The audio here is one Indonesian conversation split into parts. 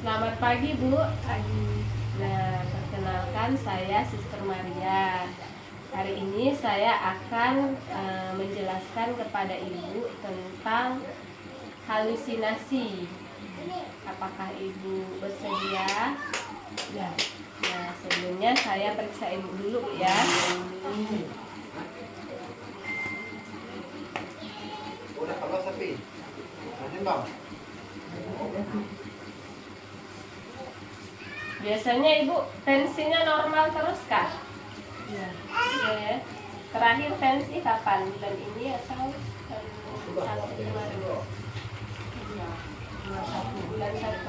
Selamat pagi, Bu. Pagi. Nah, perkenalkan saya Sister Maria. Hari ini saya akan menjelaskan kepada Ibu tentang halusinasi. Apakah Ibu bersedia? Ya. Nah, sebelumnya saya periksa Ibu dulu ya. Udah kalau sepi. Lanjut, Bang. Biasanya Ibu tensinya normal terus kah? Iya. Ya. Terakhir tensi kapan? Bulan ini atau satu kemarin? Bulan 1.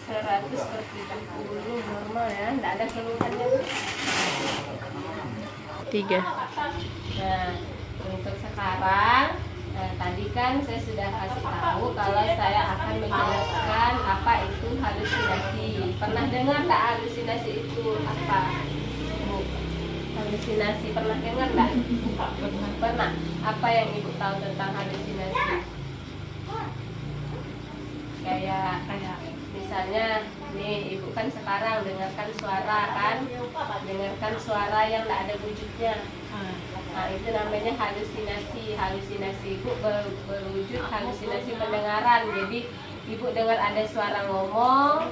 Seratus per 30 normal ya, tidak ada keluhannya. 3. Nah, untuk sekarang, tadi kan saya sudah kasih tahu kalau saya akan menjelaskan apa itu halusinasi. Pernah dengar tak halusinasi itu apa? Bu, halusinasi pernah dengar tak? Pernah. Apa yang Ibu tahu tentang halusinasi? Kayak misalnya nih, Ibu kan sekarang dengarkan suara kan, dengarkan suara yang tidak ada wujudnya. Nah, itu namanya halusinasi. Halusinasi Ibu berwujud halusinasi pendengaran. Jadi Ibu dengar ada suara ngomong,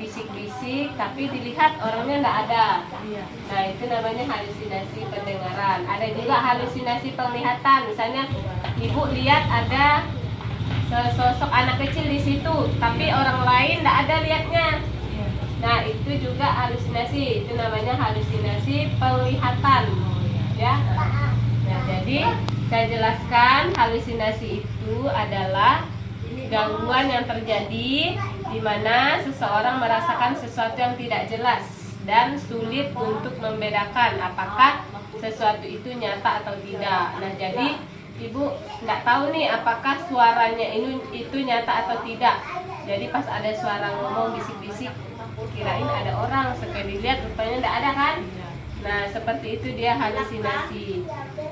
bisik-bisik, tapi dilihat orangnya tidak ada. Nah, itu namanya halusinasi pendengaran. Ada juga halusinasi penglihatan. Misalnya Ibu lihat ada sesosok anak kecil di situ, tapi orang lain tidak ada lihatnya. Nah, itu juga halusinasi. Itu namanya halusinasi penglihatan. Ya. Nah, jadi saya jelaskan halusinasi itu adalah gangguan yang terjadi di mana seseorang merasakan sesuatu yang tidak jelas dan sulit untuk membedakan apakah sesuatu itu nyata atau tidak. Nah, jadi Ibu nggak tahu nih apakah suaranya itu nyata atau tidak. Jadi pas ada suara ngomong bisik-bisik, kirain ada orang, sekali dilihat rupanya nggak ada kan? Nah, seperti itu dia halusinasi.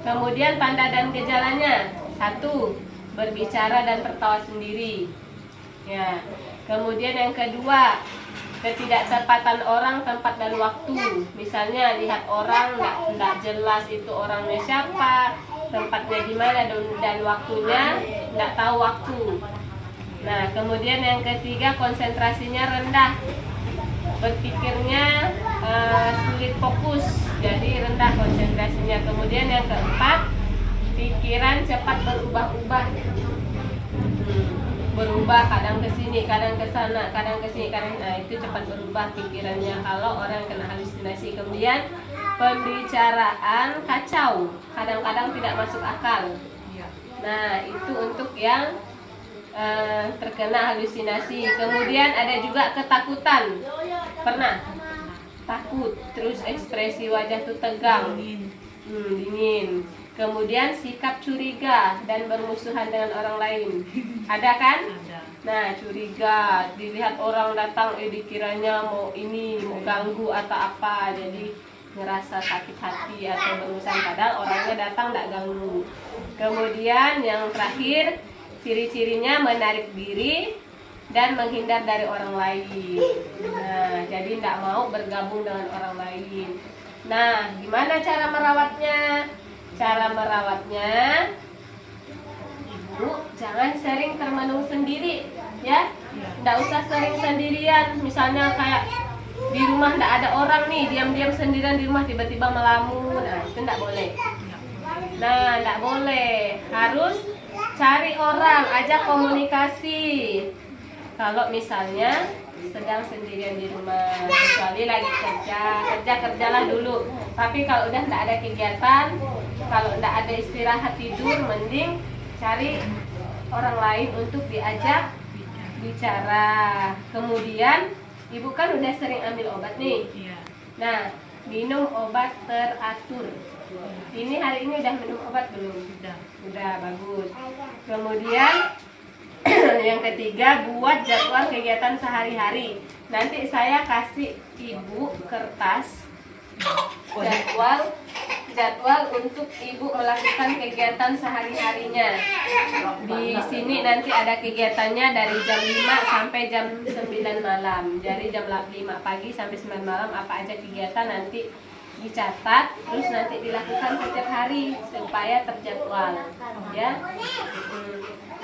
Kemudian tanda dan gejalanya: 1. Berbicara dan tertawa sendiri. Ya. Kemudian yang kedua, ketidaktepatan orang, tempat dan waktu. Misalnya lihat orang nggak jelas itu orangnya siapa, tempatnya di mana dan waktunya nggak tahu waktu. Nah, kemudian yang ketiga, konsentrasinya rendah, berpikirnya sulit fokus, jadi rendah konsentrasinya. Kemudian yang keempat, pikiran cepat berubah-ubah, berubah kadang ke sini, kadang ke sana, kadang ke sini, nah itu cepat berubah pikirannya kalau orang kena halusinasi. Kemudian pembicaraan kacau, kadang-kadang tidak masuk akal. Nah, itu untuk yang terkena halusinasi. Kemudian ada juga ketakutan. Pernah? Takut, terus ekspresi wajah tuh tegang, dingin. Kemudian sikap curiga dan bermusuhan dengan orang lain. Ada kan? Ada. Nah, curiga, dilihat orang datang, dikiranya mau ganggu atau apa, jadi ngerasa sakit hati atau berurusan, padahal orangnya datang tidak ganggu. Kemudian yang terakhir, ciri-cirinya menarik diri dan menghindar dari orang lain. Nah, jadi tidak mau bergabung dengan orang lain. Nah, gimana cara merawatnya? Cara merawatnya, Ibu jangan sering termenung sendiri, ya. Tidak usah sering sendirian. Misalnya kayak di rumah tidak ada orang nih, diam-diam sendirian di rumah, tiba-tiba melamun. Nah, itu tidak boleh. Nah, tidak boleh. Harus cari orang, ajak komunikasi. Kalau misalnya sedang sendirian di rumah, kecuali lagi kerjalah dulu. Tapi kalau udah tidak ada kegiatan, kalau tidak ada istirahat tidur, mending cari orang lain untuk diajak bicara. Kemudian Ibu kan udah sering ambil obat nih. Nah, minum obat teratur. Ini hari ini udah minum obat belum? Udah, bagus. Kemudian yang ketiga, buat jadwal kegiatan sehari-hari. Nanti saya kasih Ibu kertas Jadwal untuk ibu melakukan kegiatan sehari-harinya. Di sini nanti ada kegiatannya dari jam 5 sampai jam 9 malam. Dari jam 5 pagi sampai 9 malam apa aja kegiatan nanti dicatat, terus nanti dilakukan setiap hari supaya terjadwal, ya.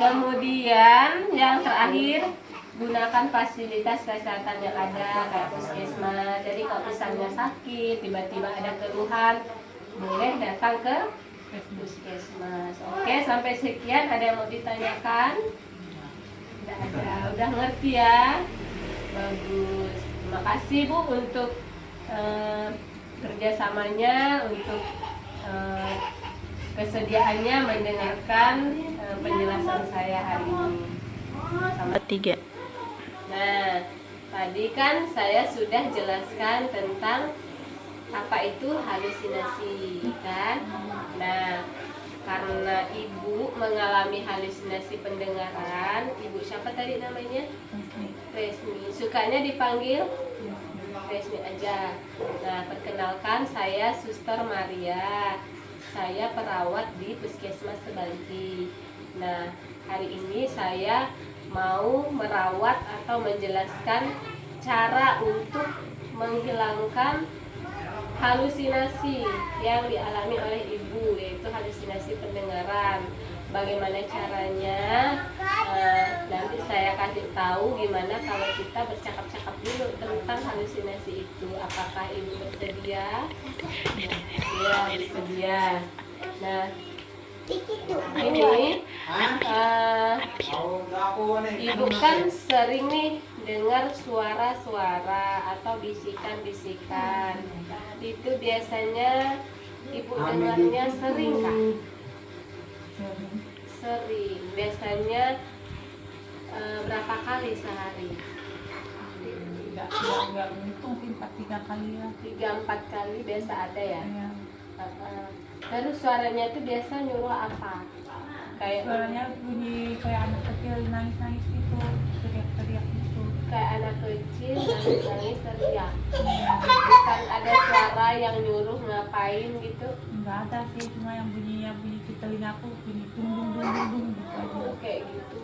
Kemudian yang terakhir, gunakan fasilitas kesehatan yang ada kayak puskesmas. Jadi kalau misalnya sakit, tiba-tiba ada keluhan, boleh datang ke puskesmas. Oke, sampai sekian. Ada yang mau ditanyakan? Tidak ada. Udah ngerti ya? Bagus. Terima kasih Bu untuk kerjasamanya, untuk kesediaannya mendengarkan penjelasan saya hari ini. Sama 3. Nah, tadi kan saya sudah jelaskan tentang apa itu halusinasi, kan? Nah, karena ibu mengalami halusinasi pendengaran, ibu siapa tadi namanya? Resmi. Sukanya dipanggil Resmi aja. Nah, perkenalkan, saya Suster Maria. Saya perawat di Puskesmas Tebalki. Nah, hari ini saya mau merawat atau menjelaskan cara untuk menghilangkan halusinasi yang dialami oleh ibu, yaitu halusinasi pendengaran. Bagaimana caranya? Nanti saya kasih tahu gimana kalau kita bercakap-cakap dulu tentang halusinasi itu. Apakah ibu bersedia? Ya, bersedia. Nah, ini ibu kan sering nih dengar suara-suara atau bisikan-bisikan. Itu biasanya ibu dengarnya sering kah? Sering. Biasanya berapa kali sehari? Enggak menghitung sih, 3 kali ya. 3-4 kali biasa ada ya? Iya. Terus suaranya itu biasa nyuruh apa? Kayak Suaranya bunyi kayak anak kecil nangis-nangis gitu, teriak-teriak gitu. kayak anak kecil nangis-nangis teriak. Bukan ada suara yang nyuruh ngapain gitu? Enggak ada sih, cuma yang bunyi di telingaku bunyi dung dung dung dung dung gitu aja. Kayak gitu.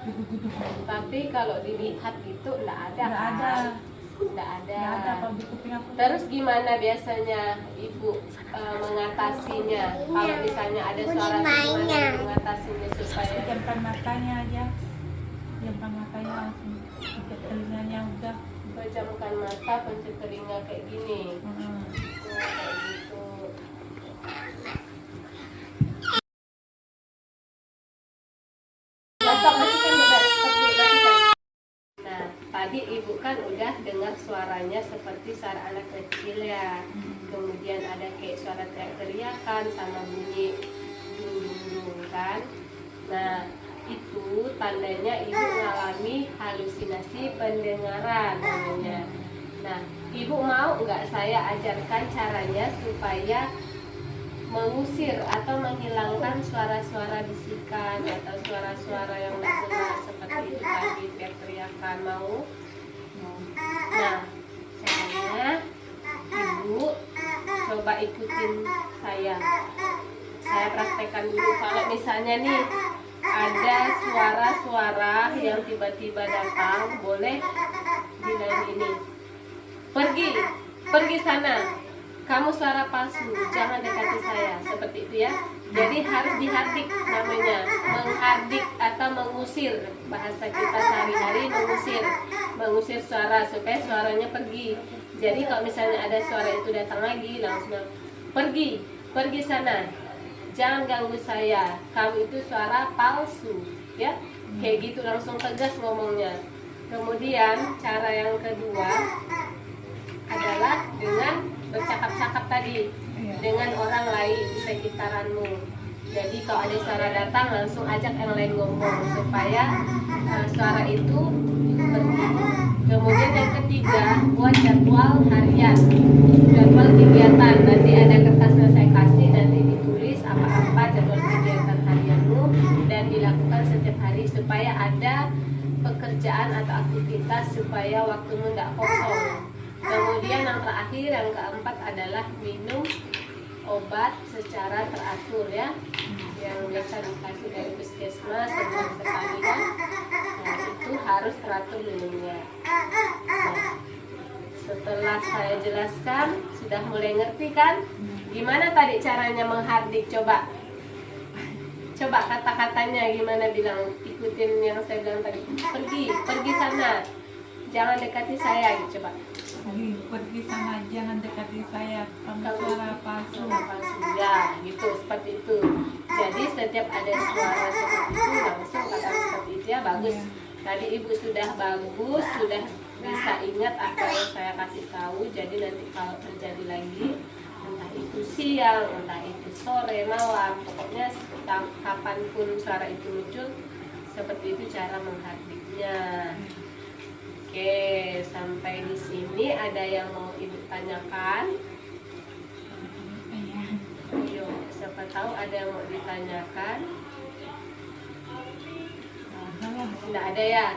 Gudu-gudu. Tapi kalau dilihat gitu enggak ada. Enggak kan? ada. Enggak ada. Enggak ada kalau di kuping aku. Terus gimana biasanya ibu mengatasinya? Kalau misalnya ada suara itu gimana ibu mengatasinya supaya Pejamkan matanya aja. Pejamkan matanya langsung. Pencet telinganya udah. pejamkan mata, pencet telinga kayak gini? Heeh. Kayak gitu. Nah, tadi ibu kan udah dengar suaranya seperti suara anak kecil ya. Kemudian ada kayak suara teriak-teriakan sama bunyi dung kan. Nah, itu tandanya ibu mengalami halusinasi pendengaran namanya. Nah, ibu mau nggak saya ajarkan caranya supaya mengusir atau menghilangkan suara-suara bisikan atau suara-suara yang tidak jelas seperti itu tadi, teriak-teriakan? Mau? Nah, caranya ibu coba ikutin saya praktekkan dulu. Kalau misalnya nih ada suara-suara yang tiba-tiba datang, boleh bilang ini, pergi sana, kamu suara palsu, jangan dekati saya, seperti itu ya. Jadi harus dihardik namanya, menghardik atau mengusir, bahasa kita sehari-hari, mengusir suara supaya suaranya pergi. Jadi kalau misalnya ada suara itu datang lagi, langsung pergi sana, jangan ganggu saya, kamu itu suara palsu, ya. Kayak gitu, langsung tegas ngomongnya. Kemudian cara yang kedua adalah dengan bercakap-cakap tadi dengan orang lain di sekitaranmu. Jadi kalau ada suara datang, langsung ajak yang lain ngomong supaya suara itu pergi. Kemudian yang ketiga, buat jadwal harian, jadwal kegiatan. Nanti ada kertasnya saya kasih, nanti ditulis apa-apa jadwal kegiatan harianmu dan dilakukan setiap hari supaya ada pekerjaan atau aktivitas supaya waktumu tidak kosong. Kemudian yang terakhir, yang keempat adalah minum obat secara teratur ya, yang biasa dikasih dari puskesmas sebulan sekali ya. Nah, itu harus teratur minumnya. Nah, setelah saya jelaskan, sudah mulai ngerti kan? Gimana tadi caranya menghardik? Coba kata-katanya gimana, bilang, ikutin yang saya bilang tadi. Pergi sana, jangan dekati saya gitu, coba. Pergi sana, jangan dekati saya, kamu suara palsu. Ya, gitu, seperti itu. Jadi setiap ada suara seperti itu, langsung kata seperti itu ya, bagus. Tadi ibu sudah bagus, sudah bisa ingat apa yang saya kasih tahu. Jadi nanti kalau terjadi lagi, entah itu siang, entah itu sore, malam, pokoknya kapanpun suara itu muncul, seperti itu cara menghardiknya. Oke, sampai di sini ada yang mau ibu tanyakan? Ayo, siapa tahu ada yang mau ditanyakan? Tidak ada ya.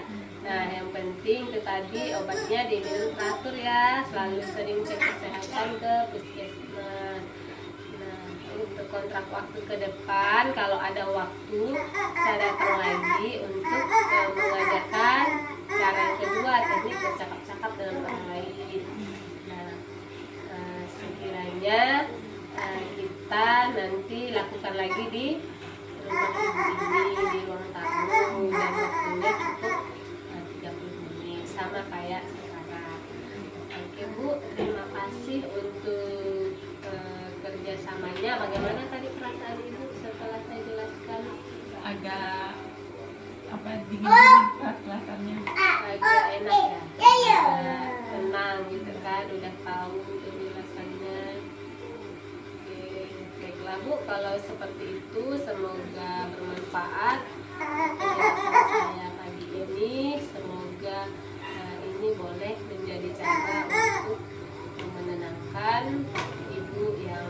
Nah, yang penting itu tadi obatnya diminum teratur ya, selalu sering cek kesehatan ke puskesmas. Nah, untuk kontrak waktu ke depan, kalau ada waktu saya datang lagi untuk mengajarkan cara yang kedua, teknik bercakap-cakap dengan orang lain. Nah, sekiranya kita nanti lakukan lagi di rumah ibu ini, di ruang tamu, dan waktunya cukup 30 menit sama kayak sekarang. Oke Bu, terima kasih untuk kerjasamanya. Bagaimana tadi perasaan ibu setelah saya jelaskan? Agak dingin rasanya. Agak enak ya, agak tenang gitu kan, udah tahu penjelasannya. Oke, baiklah Bu, kalau seperti itu semoga bermanfaat penjelasan saya pagi ini. Semoga ini boleh menjadi cara untuk menenangkan ibu yang